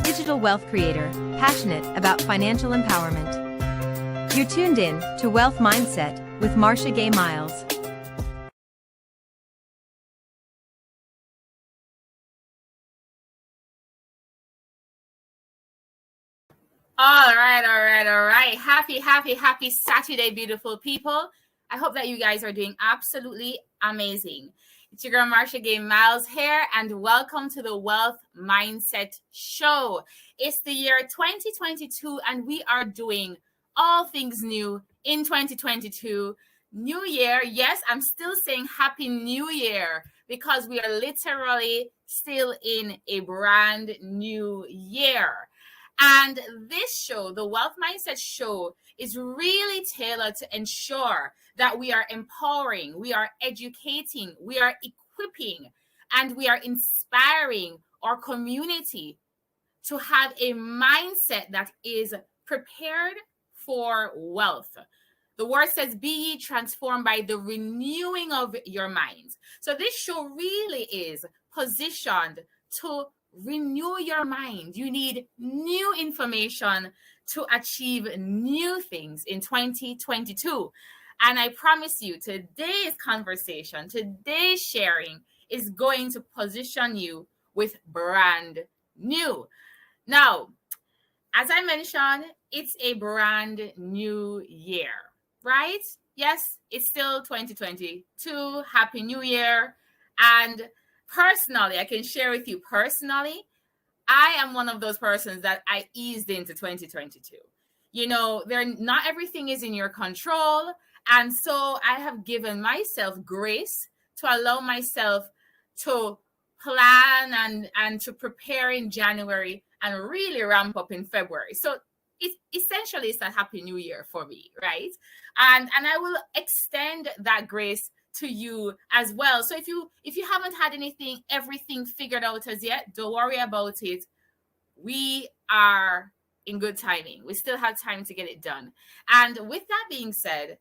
digital wealth creator, passionate about financial empowerment. You're tuned in to Wealth Mindset with Marsha-Gaye Miles. All right. Happy Saturday, beautiful people. I hope that you guys are doing absolutely amazing. It's your girl Marsha-Gaye Miles here, and welcome to the Wealth Mindset Show. It's the year 2022, and we are doing all things new in 2022. New year. Yes, I'm still saying Happy New Year because we are literally still in a brand new year. And this show, the Wealth Mindset Show, is really tailored to ensure that we are empowering, we are educating, we are equipping, and we are inspiring our community to have a mindset that is prepared for wealth. The word says, be ye transformed by the renewing of your minds. So this show really is positioned to renew your mind. You need new information to achieve new things in 2022. And I promise you, today's conversation, today's sharing is going to position you with brand new. Now, as I mentioned, it's a brand new year, right? Yes, it's still 2022. Happy New Year. And personally, I can share with you personally, I am one of those persons that I eased into 2022. You know, not everything is in your control. And so I have given myself grace to allow myself to plan and to prepare in January and really ramp up in February. So it essentially is a Happy New Year for me, right? And I will extend that grace to you as well. So if you haven't had everything figured out as yet, don't worry about it. We are in good timing. We still have time to get it done. And with that being said,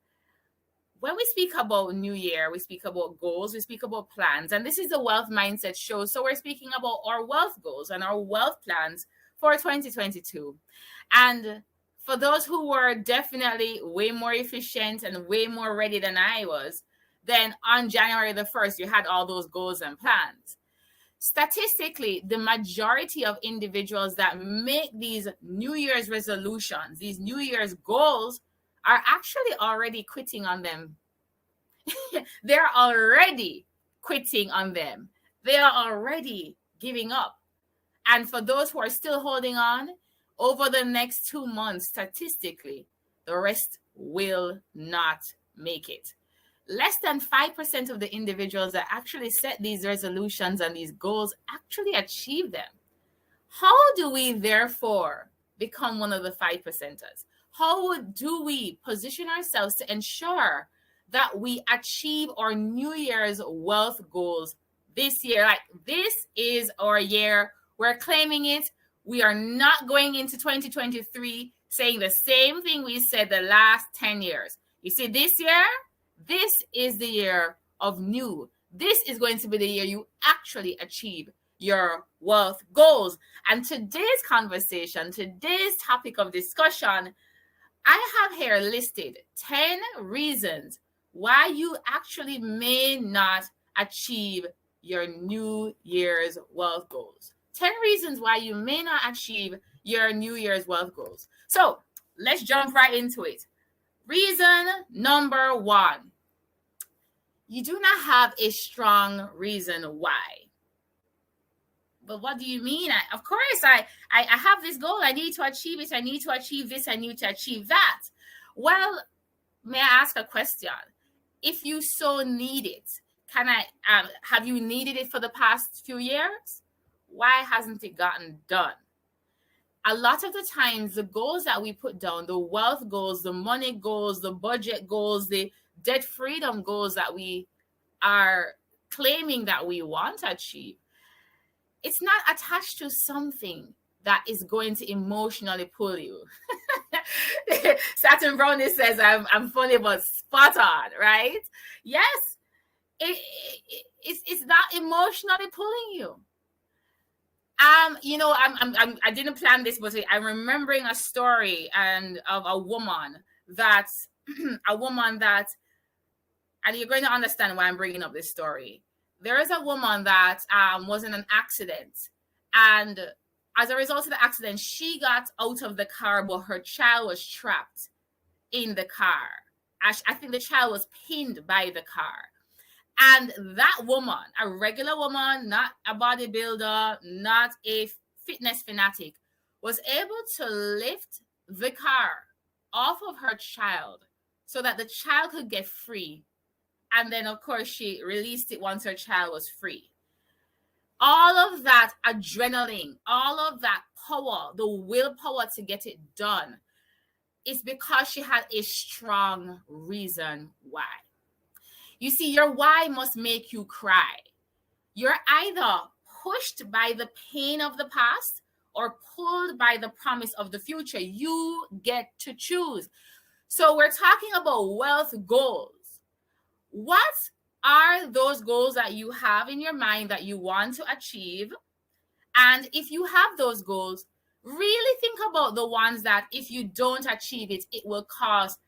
when we speak about New Year, we speak about goals, we speak about plans, and this is the Wealth Mindset Show. So we're speaking about our wealth goals and our wealth plans for 2022. And for those who were definitely way more efficient and way more ready than I was, then on January the 1st, you had all those goals and plans. Statistically, the majority of individuals that make these New Year's resolutions, these New Year's goals, are actually already quitting on them. They're already quitting on them. They are already giving up. And for those who are still holding on, over the next 2 months, statistically, the rest will not make it. Less than 5% of the individuals that actually set these resolutions and these goals actually achieve them. How do we therefore become one of the 5%ers? How do we position ourselves to ensure that we achieve our New Year's wealth goals this year? Like, this is our year. We're claiming it. We are not going into 2023 saying the same thing we said the last 10 years. You see, this year, this is the year of new. This is going to be the year you actually achieve your wealth goals. And today's conversation, today's topic of discussion, I have here listed 10 reasons why you actually may not achieve your New Year's wealth goals. 10 reasons why you may not achieve your New Year's wealth goals. So let's jump right into it. Reason number 1. You do not have a strong reason why. But what do you mean? Of course, I have this goal. I need to achieve it. I need to achieve this. I need to achieve that. Well, may I ask a question? If you so need it, have you needed it for the past few years? Why hasn't it gotten done? A lot of the times, the goals that we put down, the wealth goals, the money goals, the budget goals, the debt freedom goals that we are claiming that we want to achieve, it's not attached to something that is going to emotionally pull you. Saturn Brownie says, I'm funny but spot on, right? Yes, it's not emotionally pulling you. I didn't plan this, but I'm remembering a story and of a woman that, and you're going to understand why I'm bringing up this story. There is a woman that was in an accident, and as a result of the accident, she got out of the car, but her child was trapped in the car. I think the child was pinned by the car. And that woman, a regular woman, not a bodybuilder, not a fitness fanatic, was able to lift the car off of her child so that the child could get free. And then, of course, she released it once her child was free. All of that adrenaline, all of that power, the willpower to get it done, is because she had a strong reason why. You see, your why must make you cry. You're either pushed by the pain of the past or pulled by the promise of the future. You get to choose. So we're talking about wealth goals. What are those goals that you have in your mind that you want to achieve? And if you have those goals, really think about the ones that if you don't achieve it, it will cause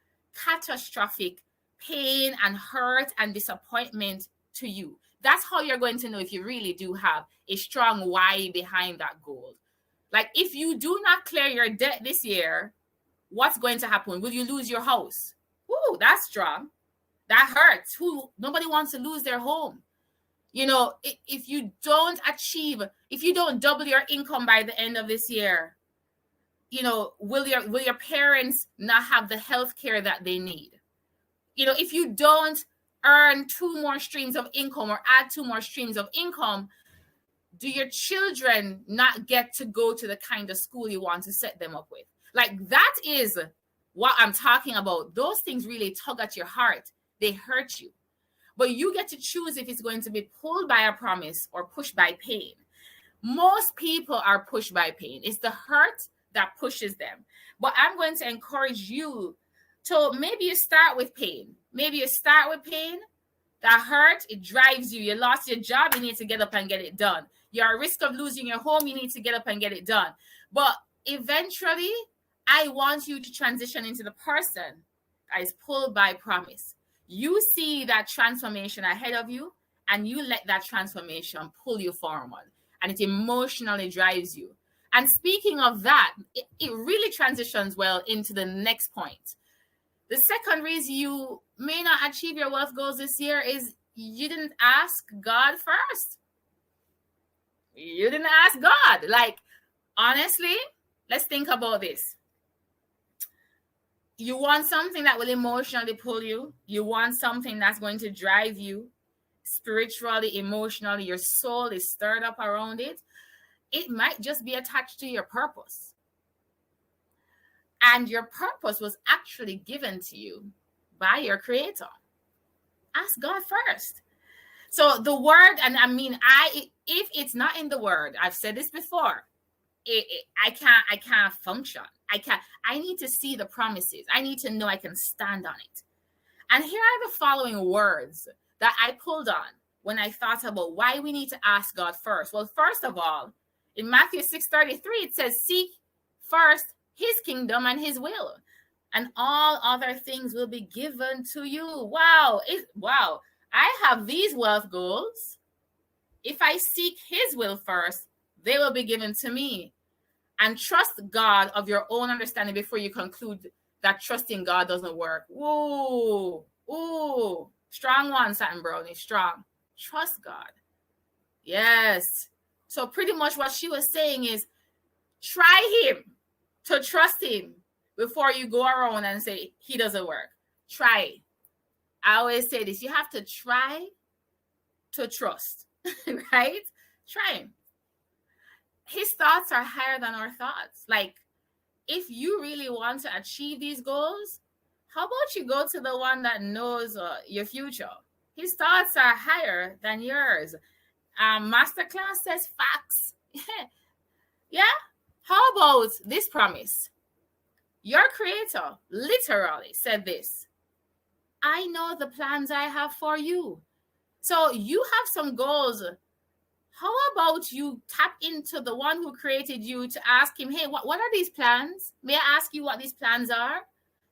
catastrophic pain and hurt and disappointment to you. That's how you're going to know if you really do have a strong why behind that goal. Like if you do not clear your debt this year, what's going to happen? Will you lose your house? Ooh, that's strong. That hurts. Nobody wants to lose their home. You know, if you don't double your income by the end of this year, you know, will your parents not have the health care that they need? You know, if you don't earn 2 more streams of income or add 2 more streams of income, do your children not get to go to the kind of school you want to set them up with? Like that is what I'm talking about. Those things really tug at your heart. They hurt you. But you get to choose if it's going to be pulled by a promise or pushed by pain. Most people are pushed by pain. It's the hurt that pushes them. But I'm going to encourage you to maybe you start with pain. Maybe you start with pain. That hurt, it drives you. You lost your job, you need to get up and get it done. You're at risk of losing your home, you need to get up and get it done. But eventually, I want you to transition into the person that is pulled by promise. You see that transformation ahead of you, and you let that transformation pull you forward, and it emotionally drives you. And speaking of that, it really transitions well into the next point. The second reason you may not achieve your wealth goals this year is you didn't ask God first. You didn't ask God. Like, honestly, let's think about this. You want something that will emotionally pull you. You want something that's going to drive you spiritually, emotionally. Your soul is stirred up around it. It might just be attached to your purpose. And your purpose was actually given to you by your creator. Ask God first. So the word, and I mean, if it's not in the word, I've said this before, I can't function. I need to see the promises. I need to know I can stand on it. And here are the following words that I pulled on when I thought about why we need to ask God first. Well, first of all, in Matthew 6:33, it says, seek first his kingdom and his will, and all other things will be given to you. Wow. I have these wealth goals. If I seek his will first, they will be given to me. And trust God of your own understanding before you conclude that trusting God doesn't work. Ooh, strong one, Satin Brownie, strong. Trust God. Yes. So pretty much what she was saying is try him, to trust him before you go around and say he doesn't work. Try. I always say this, you have to try to trust, right? Try him. His thoughts are higher than our thoughts. Like, if you really want to achieve these goals, how about you go to the one that knows your future? His thoughts are higher than yours. Masterclass says facts. Yeah? How about this promise? Your creator literally said this: I know the plans I have for you. So you have some goals. How about you tap into the one who created you to ask him, hey, what are these plans? May I ask you what these plans are?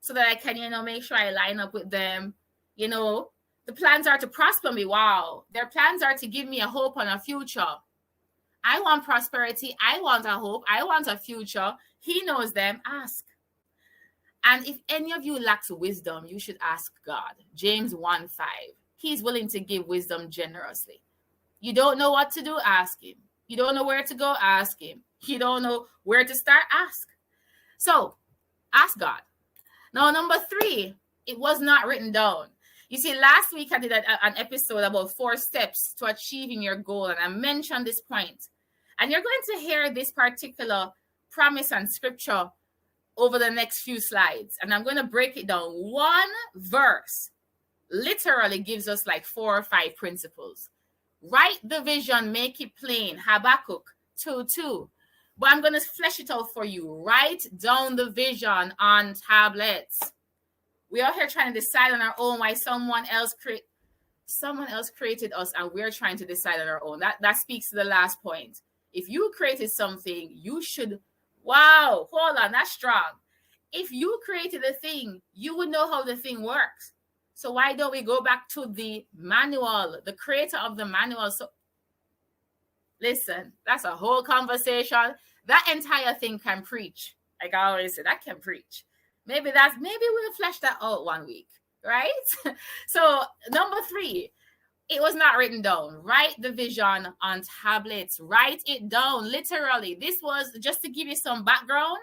So that I can, make sure I line up with them. The plans are to prosper me. Wow. Their plans are to give me a hope and a future. I want prosperity. I want a hope. I want a future. He knows them. Ask. And if any of you lacks wisdom, you should ask God. James 1:5. He's willing to give wisdom generously. You don't know what to do, ask him. You don't know where to go, ask him. You don't know where to start, ask. So, ask God. Now, number 3, it was not written down. You see, last week I did an episode about 4 steps to achieving your goal, and I mentioned this point. And you're going to hear this particular promise and scripture over the next few slides. And I'm going to break it down. One verse literally gives us like 4 or 5 principles. Write the vision, make it plain. Habakkuk 2:2. But I'm going to flesh it out for you. Write down the vision on tablets. We are here trying to decide on our own why someone else created us, and we're trying to decide on our own. That speaks to the last point. If you created something, you should, wow, hold on, that's strong. If you created a thing, you would know how the thing works. So why don't we go back to the manual, the creator of the manual? So listen, that's a whole conversation. That entire thing can preach. Like I always say, that can preach. Maybe we'll flesh that out one week, right? So number 3, it was not written down. Write the vision on tablets. Write it down, literally. This was, just to give you some background,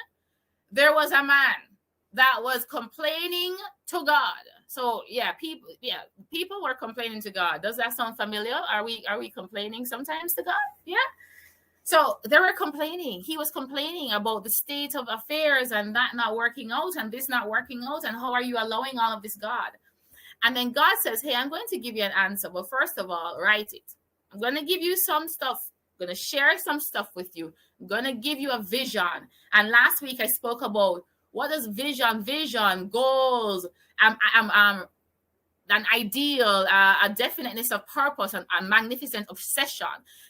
there was a man that was complaining to God. So people were complaining to God. Does that sound familiar? Are we complaining sometimes to God? Yeah. So they were complaining. He was complaining about the state of affairs and that not working out and this not working out. And how are you allowing all of this, God? And then God says, hey, I'm going to give you an answer. But first of all, write it. I'm going to give you some stuff. I'm going to share some stuff with you. I'm going to give you a vision. And last week I spoke about what is vision, goals, an ideal, a definiteness of purpose, and a magnificent obsession.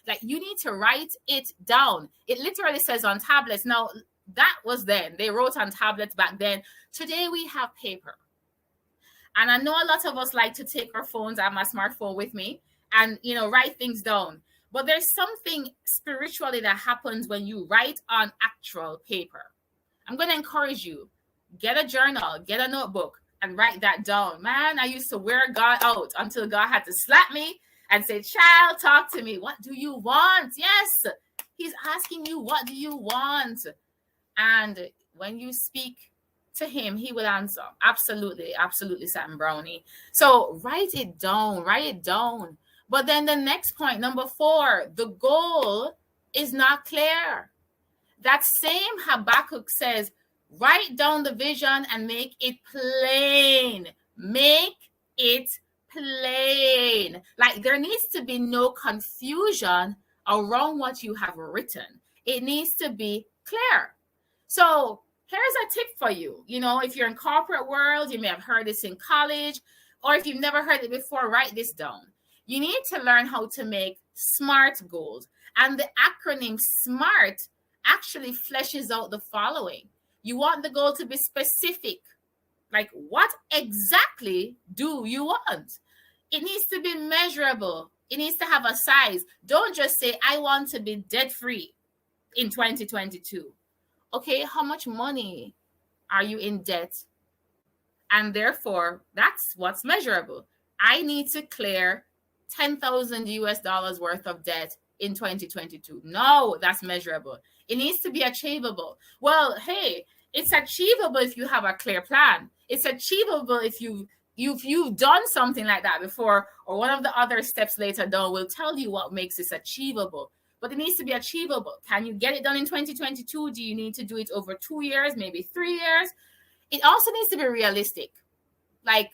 Like, you need to write it down. It literally says on tablets. Now, that was then. They wrote on tablets back then. Today, we have paper. And I know a lot of us like to take our phones. I have my smartphone with me and, write things down. But there's something spiritually that happens when you write on actual paper. I'm going to encourage you. Get a journal, get a notebook, and write that down. Man, I used to wear God out until God had to slap me and say, child, talk to me. What do you want? Yes, he's asking you, what do you want? And when you speak to him, he will answer. Absolutely, absolutely, Sam Brownie. So write it down. But then the next point, number 4, the goal is not clear. That same Habakkuk says, write down the vision and make it plain. Make it plain. Like, there needs to be no confusion around what you have written. It needs to be clear. So here's a tip for you. If you're in corporate world, you may have heard this in college, or if you've never heard it before, write this down. You need to learn how to make SMART goals. And the acronym SMART actually fleshes out the following. You want the goal to be specific. Like, what exactly do you want? It needs to be measurable. It needs to have a size. Don't just say, I want to be debt-free in 2022. Okay, how much money are you in debt? And therefore, that's what's measurable. I need to clear $10,000 worth of debt in 2022. No, that's measurable. It needs to be achievable. Well, hey, it's achievable if you have a clear plan. It's achievable if you've done something like that before, or one of the other steps later down will tell you what makes this achievable. But it needs to be achievable. Can you get it done in 2022? Do you need to do it over 2 years, maybe 3 years? It also needs to be realistic. Like,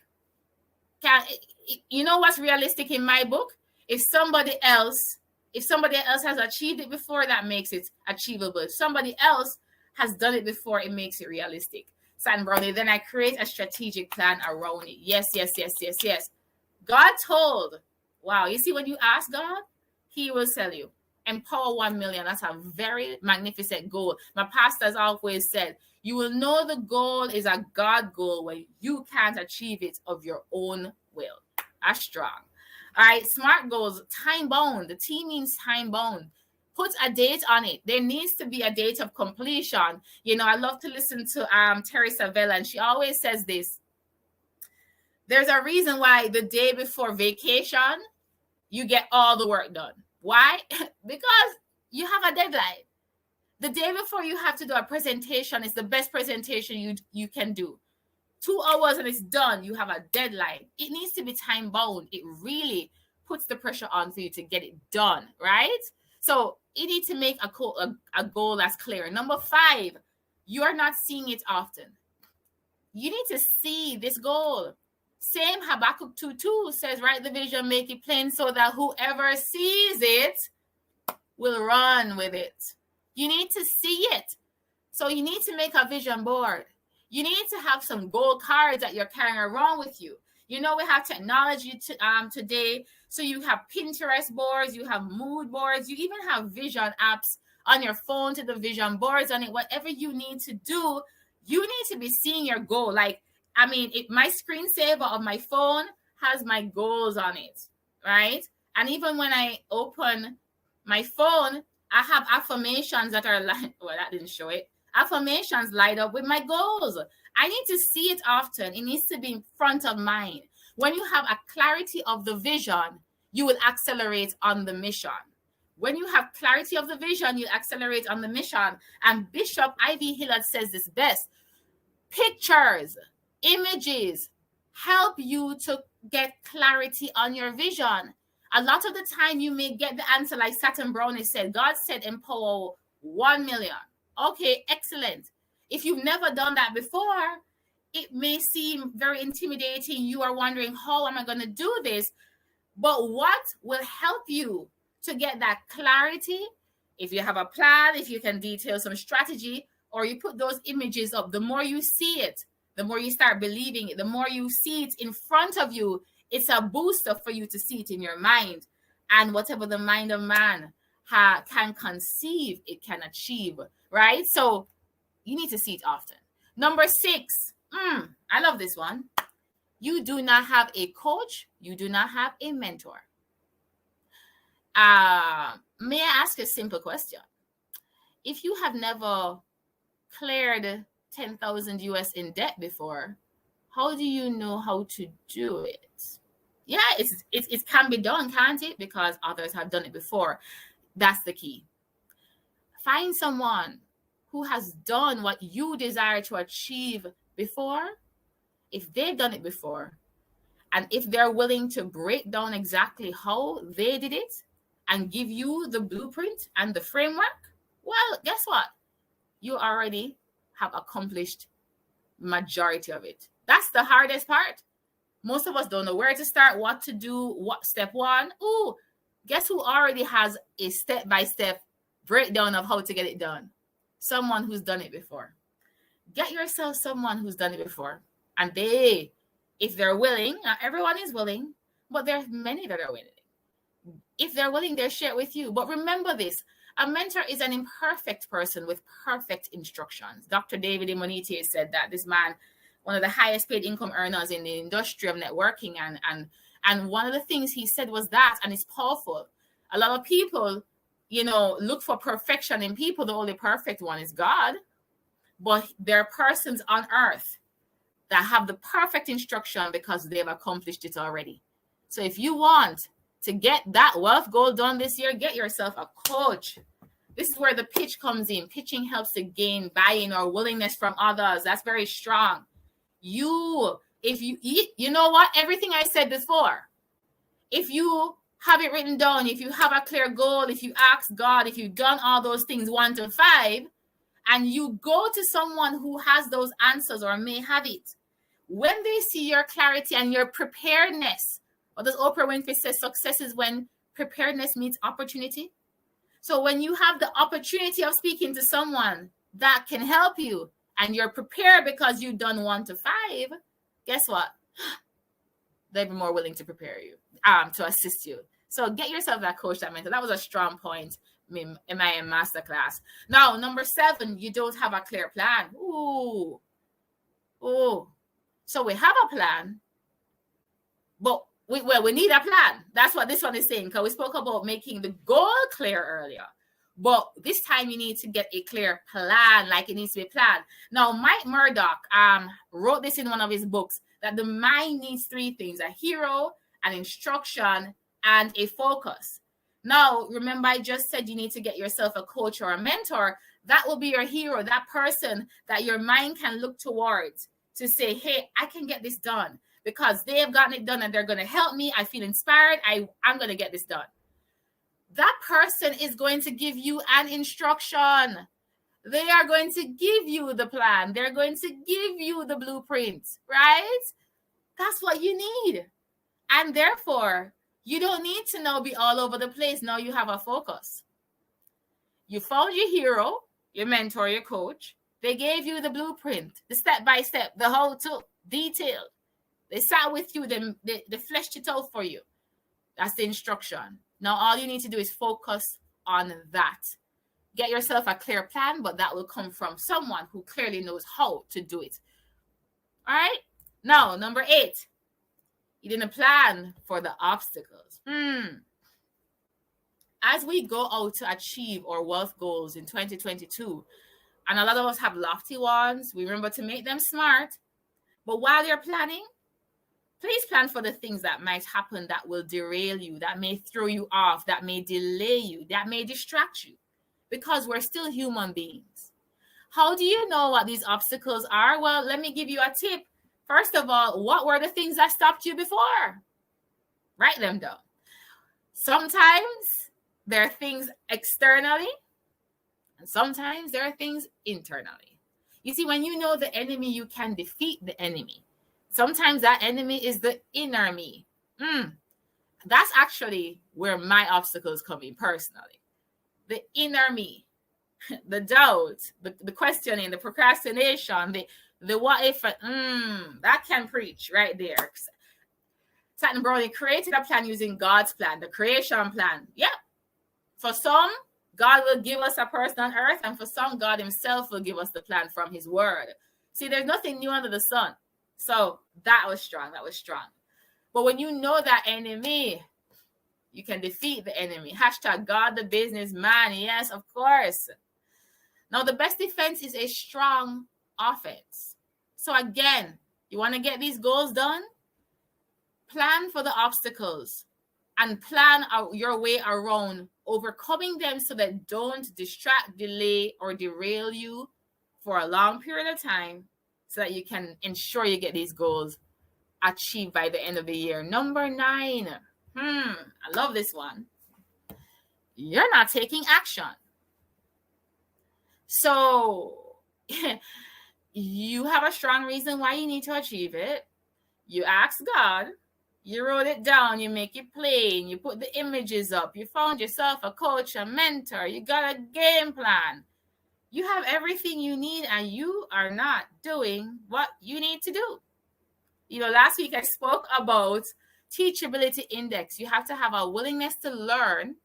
you know what's realistic in my book? If somebody else has achieved it before, that makes it achievable. If somebody else has done it before, it makes it realistic. San Brownie, then I create a strategic plan around it. Yes. God told, wow, you see, when you ask God, he will tell you. Empower 1 million. That's a very magnificent goal. My pastor has always said, you will know the goal is a God goal when you can't achieve it of your own will. That's strong. All right, SMART goals, time bound. The T means time bound. Put a date on it. There needs to be a date of completion. You know, I love to listen to Teresa Vella, and she always says this. There's a reason why the day before vacation, you get all the work done. Why? Because you have a deadline. The day before you have to do a presentation is the best presentation you can do. 2 hours and it's done. You have a deadline. It needs to be time bound. It really puts the pressure on for you to get it done, right? So you need to make a goal that's clear. Number 5, you're not seeing it often. You need to see this goal. Same Habakkuk 2:2 says, write the vision, make it plain so that whoever sees it will run with it. You need to see it. So you need to make a vision board. You need to have some goal cards that you're carrying around with you. You know, we have technology today. So you have Pinterest boards, you have mood boards, you even have vision apps on your phone to the vision boards on it. Whatever you need to do, you need to be seeing your goal. Like, I mean, my screensaver of my phone has my goals on it, right? And even when I open my phone, I have affirmations that are like, well, that didn't show it. Affirmations light up with my goals. I need to see it often. It needs to be in front of mind. When you have a clarity of the vision, you will accelerate on the mission. When you have clarity of the vision, you accelerate on the mission. And Bishop Ivy Hillard says this best. Pictures, images help you to get clarity on your vision. A lot of the time you may get the answer like Saturn Brownie said. God said empower 1 million. Okay, excellent. If you've never done that before, it may seem very intimidating. You are wondering, how am I going to do this? But what will help you to get that clarity? If you have a plan, if you can detail some strategy, or you put those images up, the more you see it, the more you start believing it, the more you see it in front of you, it's a booster for you to see it in your mind. And whatever the mind of man can conceive, it can achieve, right? So you need to see it often. Number 6, I love this one. You do not have a coach. You do not have a mentor. May I ask a simple question? If you have never cleared 10,000 US in debt before, how do you know how to do it? Yeah, it can be done, can't it? Because others have done it before. That's the key. Find someone who has done what you desire to achieve before. If they've done it before, and if they're willing to break down exactly how they did it and give you the blueprint and the framework, well, guess what? You already have accomplished majority of it. That's the hardest part. Most of us don't know where to start, what to do, what step 1. Ooh, guess who already has a step-by-step breakdown of how to get it done? Someone who's done it before. Get yourself someone who's done it before. And they, if they're willing, not everyone is willing, but there's many that are willing. If they're willing, they'll share it with you. But remember this, a mentor is an imperfect person with perfect instructions. Dr. David Imonite said that this man, one of the highest paid income earners in the industry of networking. And one of the things he said was that, and it's powerful. A lot of people, look for perfection in people. The only perfect one is God. But there are persons on earth that have the perfect instruction because they've accomplished it already. So if you want to get that wealth goal done this year, get yourself a coach. This is where the pitch comes in. Pitching helps to gain buy-in or willingness from others. That's very strong. You know what? Everything I said before, if you have it written down, if you have a clear goal, if you ask God, if you've done all those things 1 to 5, and you go to someone who has those answers or may have it, when they see your clarity and your preparedness, what does Oprah Winfrey say? Success is when preparedness meets opportunity. So when you have the opportunity of speaking to someone that can help you and you're prepared because you've done 1 to 5, guess what? They'll be more willing to prepare you, to assist you. So get yourself that coach, that mentor. That was a strong point MIM masterclass. Now, number 7, you don't have a clear plan. Ooh. So we have a plan, but we need a plan. That's what this one is saying, because we spoke about making the goal clear earlier. But this time you need to get a clear plan, like it needs to be planned. Now, Mike Murdoch wrote this in one of his books, that the mind needs 3 things: a hero, an instruction, and a focus. Now, remember I just said you need to get yourself a coach or a mentor. That will be your hero, that person that your mind can look towards to say, hey, I can get this done because they have gotten it done and they're going to help me. I feel inspired. I'm going to get this done. That person is going to give you an instruction. They are going to give you the plan. They're going to give you the blueprint, right? That's what you need. And therefore, you don't need to now be all over the place. Now you have a focus. You found your hero, your mentor, your coach. They gave you the blueprint, the step-by-step, the how-to, detailed. They sat with you, they fleshed it out for you. That's the instruction. Now all you need to do is focus on that. Get yourself a clear plan, but that will come from someone who clearly knows how to do it. All right? Now, number 8. You didn't plan for the obstacles. As we go out to achieve our wealth goals in 2022, and a lot of us have lofty ones, we remember to make them smart. But while you're planning, please plan for the things that might happen that will derail you, that may throw you off, that may delay you, that may distract you, because we're still human beings. How do you know what these obstacles are? Well, let me give you a tip. First of all, what were the things that stopped you before? Write them down. Sometimes there are things externally, and sometimes there are things internally. You see, when you know the enemy, you can defeat the enemy. Sometimes that enemy is the inner me. That's actually where my obstacles come in personally. The inner me, the doubt, the questioning, the procrastination, the what if, that can preach right there. Satin Browning created a plan using God's plan, the creation plan. Yeah. For some, God will give us a person on earth, and for some, God himself will give us the plan from his word. See, there's nothing new under the sun. So that was strong. That was strong. But when you know that enemy, you can defeat the enemy. Hashtag God the businessman. Yes, of course. Now, the best defense is a strong offense. So again, you want to get these goals done? Plan for the obstacles and plan out your way around overcoming them so that don't distract, delay, or derail you for a long period of time, so that you can ensure you get these goals achieved by the end of the year. Number 9. I love this one. You're not taking action. So you have a strong reason why you need to achieve it. You ask God. You wrote it down, you make it plain, you put the images up, you found yourself a coach, a mentor, you got a game plan. You have everything you need, and you are not doing what you need to do. You know, last week I spoke about teachability index. You have to have a willingness to learn.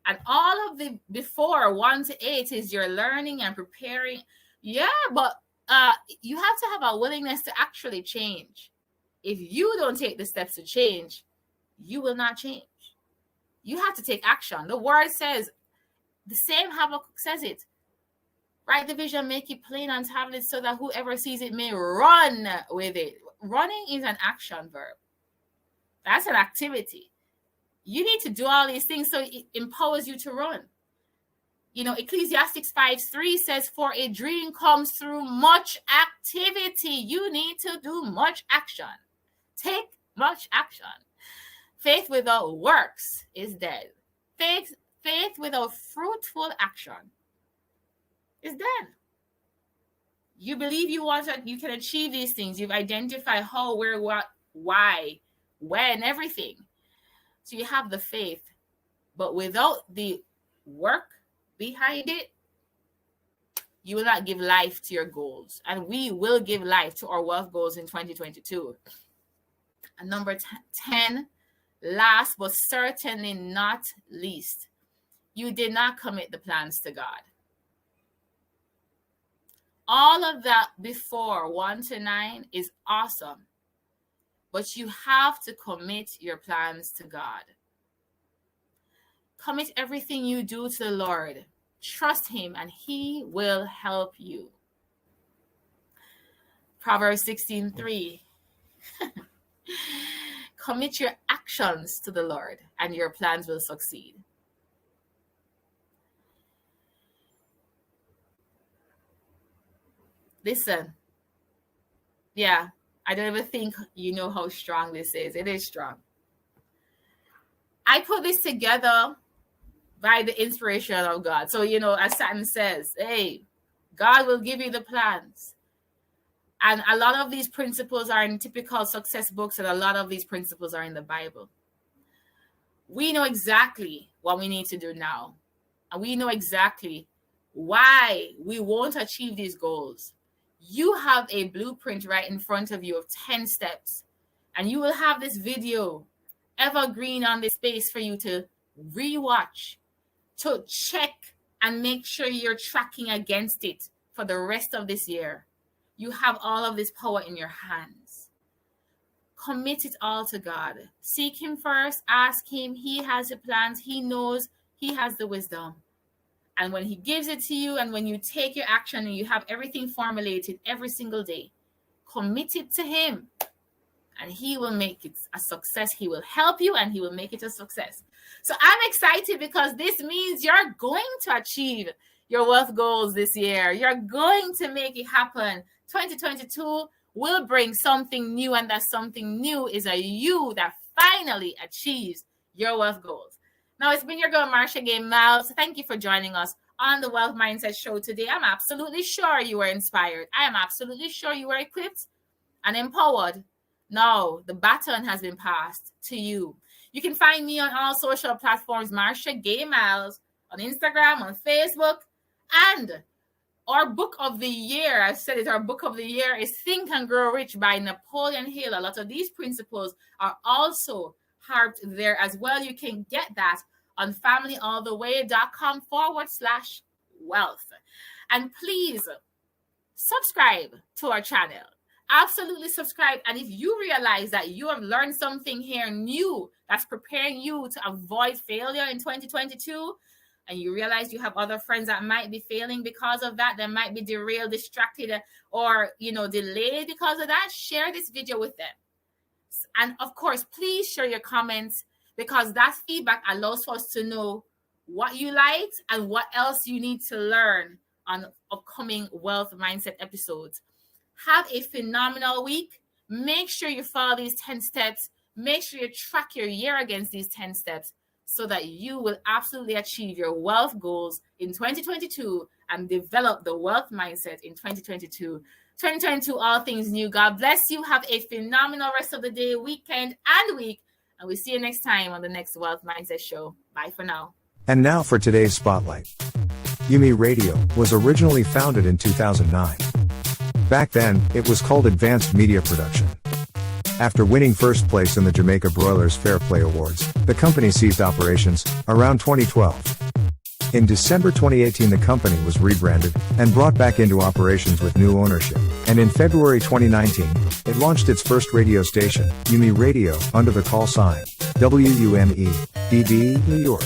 And all of the before 1 to 8 is your learning and preparing. Yeah, but you have to have a willingness to actually change. If you don't take the steps to change, you will not change. You have to take action. The word says, the same Habakkuk says it. Write the vision, make it plain on tablets so that whoever sees it may run with it. Running is an action verb. That's an activity. You need to do all these things so it empowers you to run. You know, Ecclesiastes 5:3 says, for a dream comes through much activity. You need to do much action. Take much action. Faith without works is dead. Faith without fruitful action is dead. You believe you can achieve these things. You've identified how, where, what, why, when, everything. So you have the faith, but without the work behind it, you will not give life to your goals. And we will give life to our wealth goals in 2022. And number 10, last but certainly not least, you did not commit the plans to God. All of that before 1 to 9 is awesome, but you have to commit your plans to God. Commit everything you do to the Lord. Trust him and he will help you. Proverbs 16:3. Commit your actions to the Lord and your plans will succeed. Listen, yeah, I don't even think you know how strong this is. It is strong. I put this together by the inspiration of God. So, as Satan says, hey, God will give you the plans. And a lot of these principles are in typical success books, and a lot of these principles are in the Bible. We know exactly what we need to do now. And we know exactly why we won't achieve these goals. You have a blueprint right in front of you of 10 steps. And you will have this video evergreen on this space for you to rewatch, to check and make sure you're tracking against it for the rest of this year. You have all of this power in your hands. Commit it all to God. Seek him first. Ask him. He has the plans. He knows. He has the wisdom. And when he gives it to you, and when you take your action and you have everything formulated every single day, commit it to him. And he will make it a success. He will help you and he will make it a success. So I'm excited because this means you're going to achieve your wealth goals this year. You're going to make it happen. 2022 will bring something new, and that something new is a you that finally achieves your wealth goals. Now, it's been your girl, Marsha-Gaye Miles. Thank you for joining us on the Wealth Mindset Show today. I'm absolutely sure you were inspired. I am absolutely sure you were equipped and empowered. Now, the baton has been passed to you. You can find me on all social platforms, Marsha-Gaye Miles, on Instagram, on Facebook, and our book of the year, I said it, our book of the year is Think and Grow Rich by Napoleon Hill. A lot of these principles are also harped there as well. You can get that on familyalltheway.com/wealth. And please subscribe to our channel. Absolutely subscribe. And if you realize that you have learned something here new that's preparing you to avoid failure in 2022, and you realize you have other friends that might be failing because of that, that might be derailed, distracted, or delayed because of that, share this video with them. And of course, please share your comments, because that feedback allows us to know what you liked and what else you need to learn on upcoming Wealth Mindset episodes. Have a phenomenal week. Make sure you follow these 10 steps. Make sure you track your year against these 10 steps so that you will absolutely achieve your wealth goals in 2022 and develop the wealth mindset in 2022. 2022, all things new. God bless you. Have a phenomenal rest of the day, weekend, and week. And we'll see you next time on the next Wealth Mindset Show. Bye for now. And now for today's spotlight. UMERADIO was originally founded in 2009. Back then, it was called Advanced Media Production. After winning first place in the Jamaica Broilers Fair Play Awards, the company ceased operations around 2012. In December 2018, the company was rebranded and brought back into operations with new ownership, and in February 2019, it launched its first radio station, UMERADIO, under the call sign WUME-DD, New York.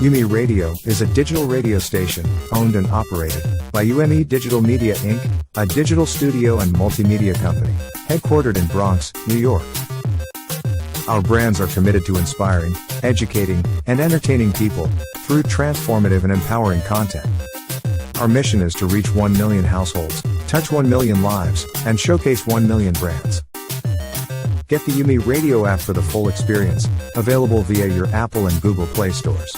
UMERADIO is a digital radio station owned and operated by UME Digital Media Inc., a digital studio and multimedia company headquartered in Bronx, New York. Our brands are committed to inspiring, educating, and entertaining people through transformative and empowering content. Our mission is to reach 1 million households, touch 1 million lives, and showcase 1 million brands. Get the UMERADIO app for the full experience, available via your Apple and Google Play stores.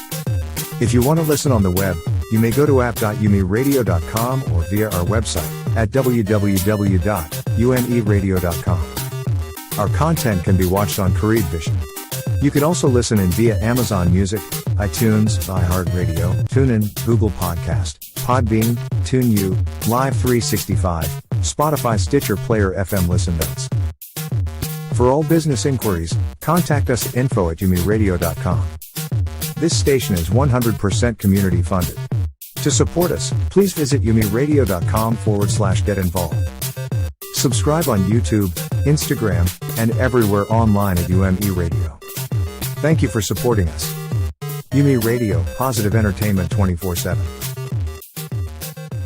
If you want to listen on the web, you may go to app.umeradio.com or via our website at www.umeradio.com. Our content can be watched on Careed Vision. You can also listen in via Amazon Music, iTunes, iHeartRadio, TuneIn, Google Podcast, Podbean, TuneU, Live 365, Spotify, Stitcher Player, FM Listen Notes. For all business inquiries, contact us at info@umeradio.com. This station is 100% community funded. To support us, please visit umeradio.com/get involved. Subscribe on YouTube, Instagram, and everywhere online at UME Radio. Thank you for supporting us. UME Radio, positive entertainment 24/7.